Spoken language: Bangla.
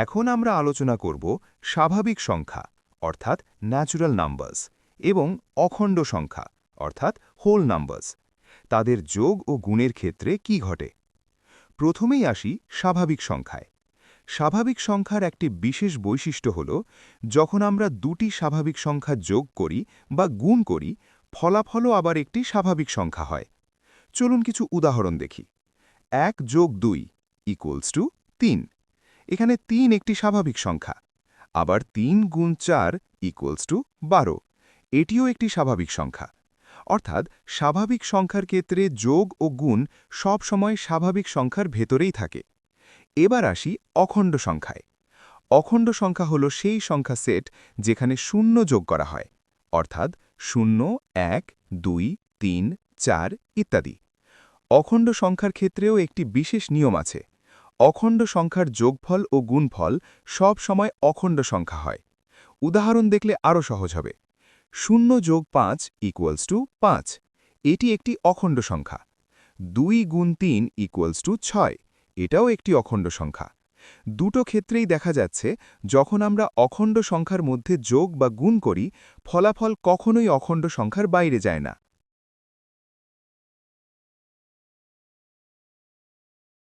এখন আমরা আলোচনা করব স্বাভাবিক সংখ্যা অর্থাৎ ন্যাচুরাল নাম্বারস এবং অখণ্ড সংখ্যা অর্থাৎ হোল নাম্বারস। তাদের যোগ ও গুণের ক্ষেত্রে কি ঘটে। প্রথমেই আসি স্বাভাবিক সংখ্যায়। স্বাভাবিক সংখ্যার একটি বিশেষ বৈশিষ্ট্য হল যখন আমরা দুটি স্বাভাবিক সংখ্যা যোগ করি বা গুণ করি, ফলাফলও আবার একটি স্বাভাবিক সংখ্যা হয়। চলুন কিছু উদাহরণ দেখি। 1+2 = 3। এখানে 3 একটি স্বাভাবিক সংখ্যা। আবার 3 × 4 = 12। এটিও একটি স্বাভাবিক সংখ্যা। অর্থাৎ স্বাভাবিক সংখ্যার ক্ষেত্রে যোগ ও গুণ সব সময় স্বাভাবিক সংখ্যার ভেতরেই থাকে। এবার আসি অখণ্ড সংখ্যায়। অখণ্ড সংখ্যা হল সেই সংখ্যা সেট যেখানে শূন্য যোগ করা হয়, অর্থাৎ 0, 1, 2, 3, 4 ইত্যাদি। অখণ্ড সংখ্যার ক্ষেত্রেও একটি বিশেষ নিয়ম আছে। অখণ্ড সংখ্যার যোগফল ও গুণফল সব সময় অখণ্ড সংখ্যা হয়। উদাহরণ দেখলে আরও সহজ হবে। 0+5 = 5। এটি একটি অখণ্ড সংখ্যা। 2 × 3 = 6। এটাও একটি অখণ্ড সংখ্যা। দুটো ক্ষেত্রেই দেখা যাচ্ছে যখন আমরা অখণ্ড সংখ্যার মধ্যে যোগ বা গুণ করি, ফলাফল কখনোই অখণ্ড সংখ্যার বাইরে যায় না।